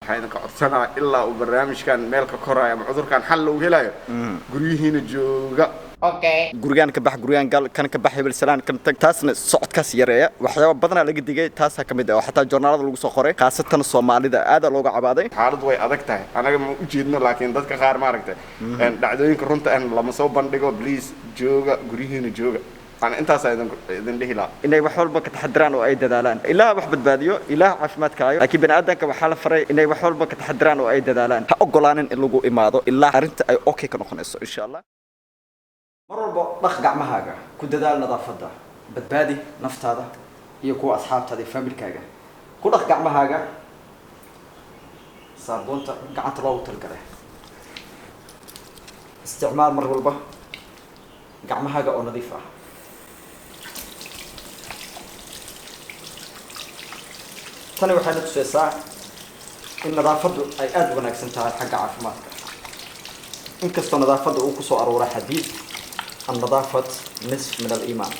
waxaan ka codsanaa ilaa uu barnaamijkan meel ka korayo ama cudurkan xal loo helayo guryihiina jooga gurigaan ka bax gurigaan gal kan ka bax hebel salaan kan tag taasna socodkaas yareeya waxyaabo badan laga digay taas ka mid ah xataa joornaalada lagu soo qoray qaasatan Soomaalida aad looga cabaaday xaaladu way adag tahay anaga ma u jeedno laakiin dadka qaar ma aragtay dhacdooyinka runta aan lama soo bandhigo please jooga guryihiina jooga أنا أنت سايدن لهلا إنه بحول بك تحضران وأي دلالان إله وحبت باديو إله عفمات كايو لكن بني آدم كبحالة فري إنه بحول بك تحضران وأي دلالان هأقولان اللجوء إماده إله أنت أي أوكي كنو خنسو إن شاء الله مرة بخ جمع هاجا كود دلال نظافة ده بتبادي نفط هذا يكو أصحاب هذه فاميل كاجا كود أخ جمع هاجا صابون قعدت روت الكره استعمال مرة والبه جمع هاجا أو نظيفة tani waxay tusaysaa in nadaafadu ay aad wanaagsan tahay xagga caafimaadka inkastoo nadaafadu uu ku soo arooray xadiid an-nadaafat nisf min al-iimaan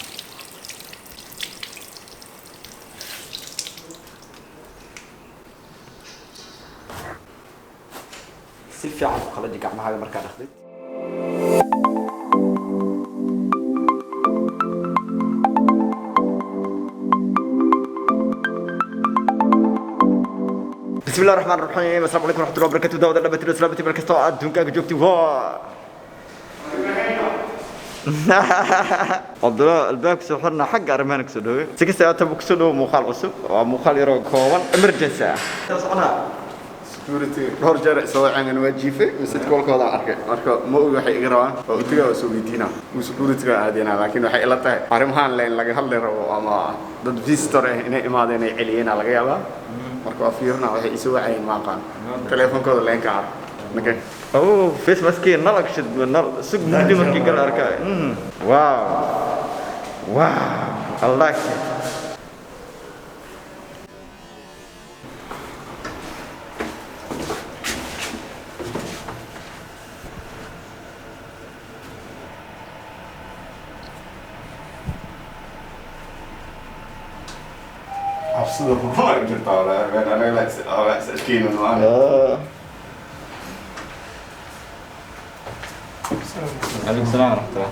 si fiican u qalaji gacmahaaga markaad dhaqdid بسم الله الرحمن الرحيم السلام عليكم ورحمة الله وبركاته داود النبات الإسلامي بالكستو أدونك جوكتي وا عبد الله الباب سحرنا حق أرمانك سدوي سكستي أتبوك سدو مخال عصب ومخال يروق كوان إمرجنسي تصعنا سكورتي رجع سواء عن وجيفة مسد كل كذا أركا مو وحي إجراء وتجا سويتينا وسكورتي عادينا لكن وحي إلا تاه أرمهان لين لقى هلا رو أما ضد فيستر هنا إمادنا علينا لقى يلا marka fiirna waxay isu wacayeen maaqan teleefankooda leen ka ar nakay face maski nalak shid nal sug mudi markii gal arkay wow I like it أفصله ما يقدر طالع أنا لا سكين وأنا عليكم السلام ورحمة الله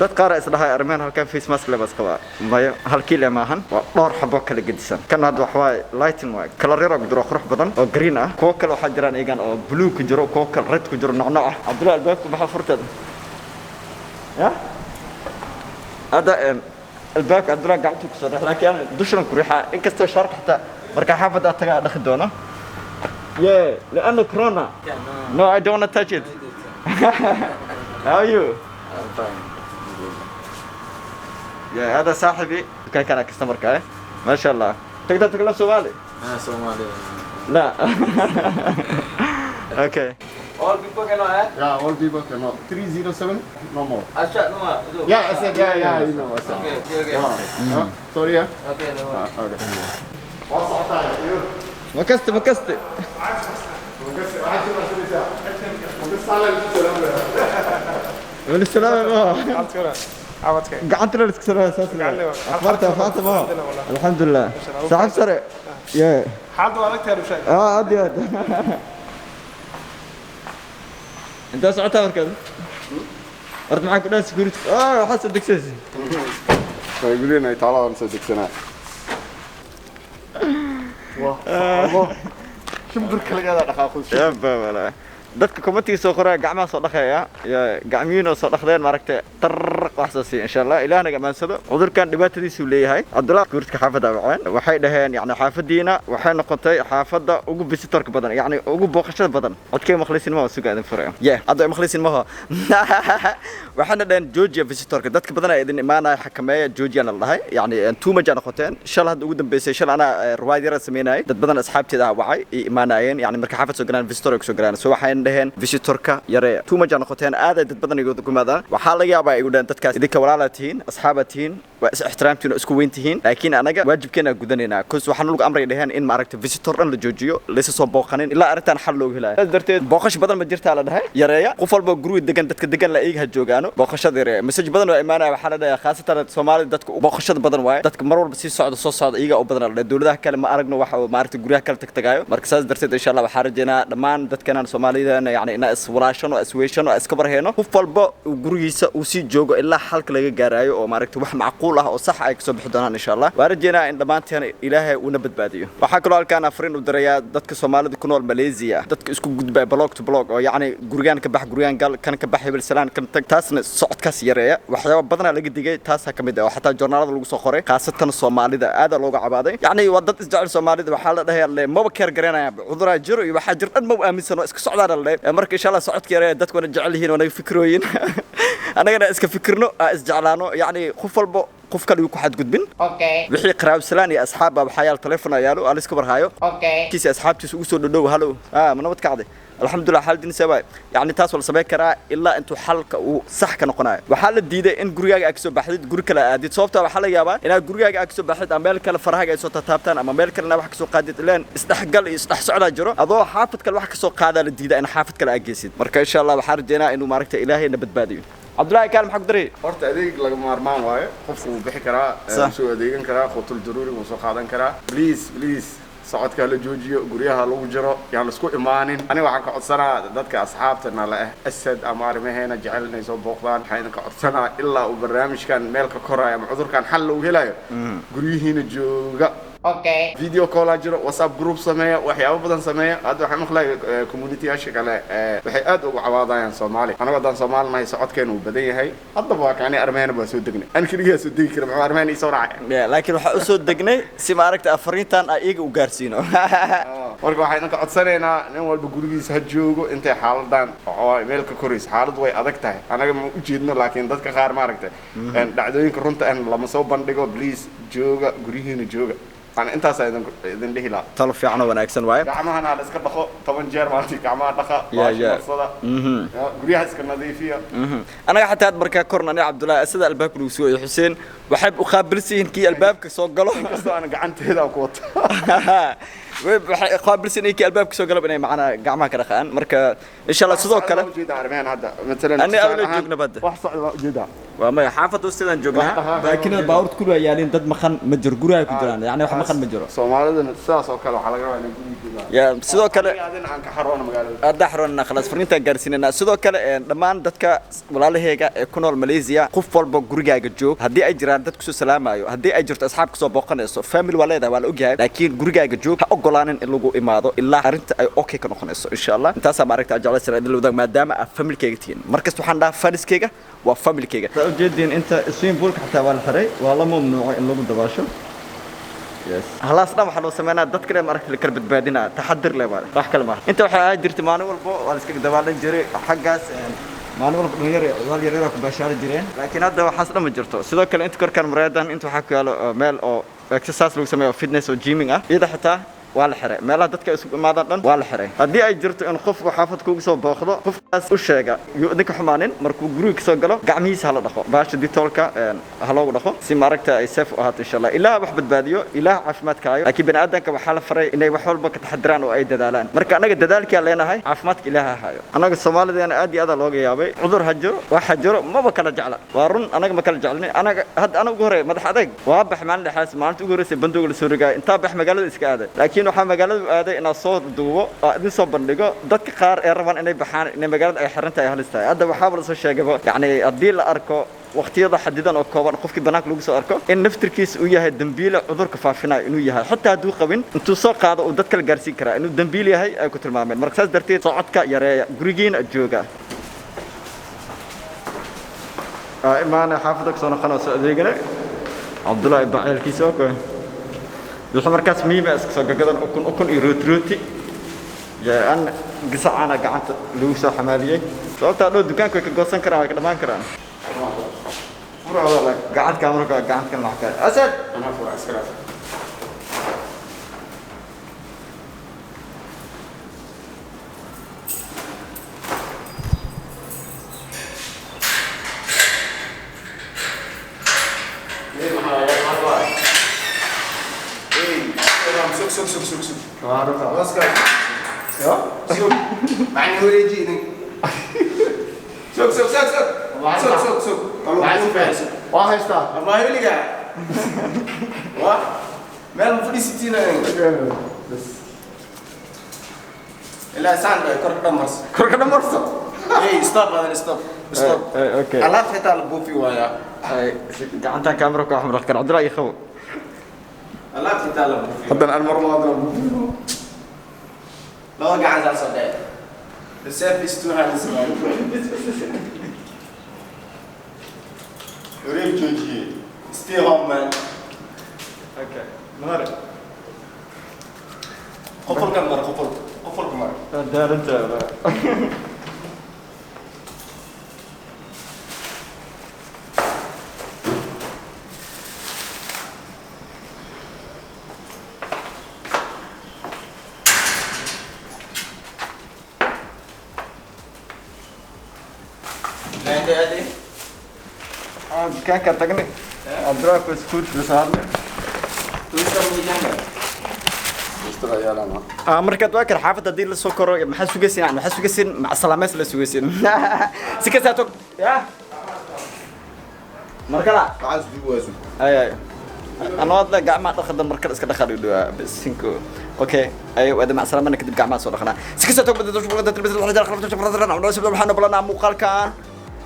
dad qaar isdhahay armaan halkan face mask labas qaba mayo halkii leemahan waa dhowr xabo kala gedisan kan hadda wax waa lighting waa kala reero gudro qurux badan oo green ah koo kale waxa jiraan eegan oo blue ku jiro koo kale red ku jiro nocnoc ah Abdullah albaabku waxa furtada ya hada albaabka Abdullah gacanta ku soo dhax laakiin dushran ku riixa inkastoo sharq xataa marka xaafada taga dhaqi doono yeah لانه corona no I don't want to touch it how are you I'm fine يا هذا صاحبي كان كاستمر كاي ما شاء الله تقدر تتكلم سومالي سومالي لا اوكي all people cannot yeah all people cannot 307 no more no more yeah I said yeah you know okay sorry okay مكست عوضك قعدت له السكسر اساسا اخبرت ما الحمد لله صاحب سريع يا حاضر عليك يا رشاق عادي انت ساعتها مركز رد معك ناس سكيورتي حاسس دكسس يقولوا لنا يطلعوا ناس دكسنا والله شو بدك كل هذا اخو شباب ولا dadka committee soo qoray gacmaha soo dhaqaya gacmihiina soo dhaqdeen maaragtay tarq waxsaasi insha Allah ilaahna gamaansado cudurkan dhibaatadiisu leeyahay Abdullah guurka xaafada wacaan waxay dhaheen yani xaafadiina waxay noqotay xaafada ugu visitorka badan yani ugu booqashada badan codkay maqlisin ma suuqadan furaya hadda maqlisin ma waxana dhaheen Georgia visitorka dadka badan ay idin imaanay xakameeya Georgia la dhahay yani tuuma jana qoteen shal had ugu dambeysay shal ana riwaayad sameynay dad badan asxaabteeda wacay imaanayeen yani marka xaafad soo galaan visitor soo galaan soo waxay dhaheen visitorka yare tuuma jana qoteen aad dad badan igu gumaada waxa laga yaabaa igu dhan dadkaas idinka walaalatiin asxaabatiin واحترامتنا اسكو وينتهين لكن أنا واجبكنا جودنا كوس وحنا لقى أمر يدهن إن معركة فيزيتور أن الجوجيو ليس صوب باقنين إلا أردت أن حلو هلا درت باقش بدل ما جرت على ده يا ريا قفل بجرو دكان دكان لاقيه هالجوجانو باقش هذا مسج بدل وإيمانا وحنا خاصة الصومال دتك باقش بدل واي دتك مرور بس صعد صعد إيجا أو بدل الدولة ده كلمة أرجنا واحد معركة جروها كل تكتجايو مركز درت إن شاء الله بحرجنا دمان دتكنا الصومالي ده يعني ناس وراشون وأسويشون وأسكبر هنا قفل وجرويس وسي جوجو إلا حلق لقى جرايو أو معركة واحد معقولة أو صح أكسب حدنا إن شاء الله وارجينا إن دمانت هنا إلهي ونبت باديو وحكوا كان أفرين ودريا دتك الصومال كانوا ماليزيا دتك اسكو جود بلوك تو بلوك يعني جورجان كبح جورجان قال كان كبح بالسلام كان تاسن صعد كاس يريا وحياة بدنا لقي دقيقة تاسها كمدة وحتى الجورنال اللي صخرة خاصة الصومالي ده هذا لوجع عبادي يعني ودت إسجاع الصومالي ده وحالة ده اللي ما بكر جرينا عذرا جرو يبقى حجر ما بأمن سنة اسك صعد على اللي أمريكا إن شاء الله صعد كيريا دتك ونرجع لي هنا ونفكروين أنا اسك فكرنا إسجعلانو يعني خفل قف كانوا يكون حد قدبين اوكي وحي قراو سلاني اصحابها بحياه التليفون يالو اليس كبر هايو اوكي كيس اصحابتي سو دو هلو منوت كعده الحمد لله حال دين سباي يعني تاس ولا سباي كرا الا انتو حلقه وصح كنقناي waxaa diiday in gurigaaga aad soo baxdid guri kale aadid sababta waxa la yaabaa inaad gurigaaga aad soo baxdid ama meel kale farahaaga ay soo taabtaan ama meel kale wax ka soo qaadid ilaan isdhaxgal iyo isdhax socda jiro adoo xaafad kale wax ka soo qaada la diiday in xaafad kale aad geysid marka insha Allah waxa rajeynaa inuu maaragtay ilaahay na badbaadiyo عبدالله كان محق دري horta adeeg laga maarmaan waayo qofku uu bixi karaa soo adeegan karaa qutul daruuri uu soo qaadan karaa please socodka la joojiyo guryaha lagu jiro yaan la isku imaanin aniga waxaan ka codsanaa dadka asxaabtana la asad ama arimaheena jecel inay soo booqdaan waxaan ka codsanaa ilaa uu barnaamijkan meel ka koraya ama cudurkan xal loo helayo guryihiina jooga اوكي فيديو كول اجر واتساب جروب سميه waxyaabo badan sameeya hada waxaan maqlay community yaasha kale waxay aad ugu cawaadayaan Soomaali anaga wadan Soomaaliyeed socodkeenu uu badan yahay hadaba waa kaani armeena ba soo degnay an kaliya soo degi kara ma armeena isoo raacay laakiin waxa u soo degnay si maaragta afariintan ay iyaga u gaarsiino marka waxaan ka codsanaynaa nin walba gurigiisa ha joogo intay xaaladan oo meel ka koris xaalad way adag tahay anaga ma u jeedno laakiin dadka qaar maaragtay dhacdooyinka runta aan lama soo bandhigo please jooga gurihiina jooga أنا أنت سايدن ليه لا طلب في عنا ونأكسن وايد كعمها أنا على سكر دخو طبعا جير مالتي كعمها دخا يا قريها سكر نظيفية أنا حتى أتبرك كورنا أنا عبد الله أسد الباب الوسوي حسين وحب أخابرسين كي الباب كسوق قلو أنا قعنت هذا وقوت خابرسين كي الباب كسوق قلو بني معنا قعمها كذا خان مركا إن شاء الله صدق كلا جدا عربيان هذا مثلا أنا أول جوجنا بده واحد جدا وما حافظ أستاذ جوجنا لكن الباورد كله يعني ضد مخن مجر جورا كدران يعني واحد مخن مجرا Soomaalida sidaas oo kale waxa laga rabaa inay guriga يا sidoo kale aan ka xaroon magaalada adaxroona khalaas fariinta gaarsiinana sidoo kale dhamaan dadka walaalahayga ee ku nool Malaysia qof walba gurigaaga joog hadii ay jiraan dad ku soo salaamayo hadii ay jirto asxaab ku soo booqanayso family waleeda waa la ogyahay laakiin gurigaaga joog ha ogolaanin in lagu imaado ilaa arinta ay okay ka noqonayso insha Allah intaas ma aragtaa jecel saraadil wadaag maadaama aad familkayga tihiin markas waxaan dhahaa faniskayga waa familkayga ujeedin inta iswiin buulka xataa waa la xiray waa la mamnuucay in lagu dabaasho خلاص نحن حنو سمعنا ضد كلام أركل كربت بعدين تحضر لي بعد راح كلمة أنت وحاجة جرت معنا والبو والسكك دبالين جري حقاس معنا والبو غير والله يري راك بشار جرين لكن هذا حصل ما جرته سيدا كل أنت كان مريضان أنت حكوا على ميل أو إكسساس لو سميه فيتنس أو جيمينج إذا حتى waa la xiray meelaha dadka isku imaadaan dhan waa la xiray hadii ay jirto in qofku xaafad kuugu soo booqdo qofkaas u sheega idinka xumaanin markuu guriga soo galo gacmihiisa la dhaqo baasha ditoolka ha loogu dhaqo si maaragta ay safe u ahaato insha Allah ilaah wax badbaadiyo ilaah caafimaadkaayo laakiin bani aadanka waxa la faray inay wax walba ka taxadiraan oo ay dadaalaan marka anaga dadaalkii aan leenahay caafimaadka ilaah haayo anaga Soomaaliyeena aad iyo aad looga yaabay cudur hajiro wax hajiro ma kala jecla waa run anaga ma kala jeclin anaga ugu horeey madax adag waa bax maalin dhaxaas maalinta ugu horeysay bandoog la soo rigaa inta bax magaalada iska aaday laakiin waxa magaalada aaday in soo duubo idin soo bandhigo dadka qaar ee rabaan inay baxaan in magaalada ay xirantahay halistahay hadda waxa la soo sheegay yani hadii la arko waqtiyada xadidan oo kooban qofkii banaanka lagu soo arko in naftirkiisa uu yahay dambiile cudurka faafinayo inuu yahay xitaa haduu qabin intuu soo qaado uu dadka la gaarsiin karaa inuu dambiil yahay ay ku tilmaameen marka saas darteed socodka yareeya gurigiina jooga imaana xaafadka soo noqon oo adeegana Abdullah ibn Alkiisa oo بالحمركاس ميمة اسكسو قدر أكون يروتي يا أنا قصة أنا قعدت لوسة حمالية سألت أنو دكان كوي كقصن كرام كده كرام فرع والله قعدت كاميرا قعدت كان الحكاية أسد أنا فرع أسكراف معني وريجيني سوق سوق سوق سوق سوق سوق سوق waa haystaa ما هي اللي قاعد واه ما المفروض 60 لا سان كرك دمرس korka dhamarso اي ستوب هذا ستوب ستوب okay الله فتح البوفي ويا gacantan kaamira ku xamra kan Cabdullah iyo khaw الله فتح البوفي haddana aan mar labaad لو قاعد على صدق السيف استو هانس ريم جوجي ستي هوم مان okay mare قفل كمر قفل قفل كمر daaranta لا انت هذه kan ka tagnay Cabdullah ku iskuul saarnay تسمي جنب istra yaalana markaad waa kar xaafadda hadii la soo koro maxaa sugaysin maxaa sugaysin mac salaameys la sugaysin si ka saato ya markala taas dib waasu ay ana wada gacmaha dhaqada markala iska dhaqaado dhawaa bisinko okay ay wada mac salaamana kadib gacmaha soo dhaqana si ka saato badada shubada tilbis la xajal khalafta shubada rana wala subhanahu waxaan balana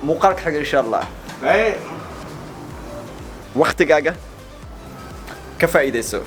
muuqaalka xaga insha Allah ay waqtigaaga ka faa'iideyso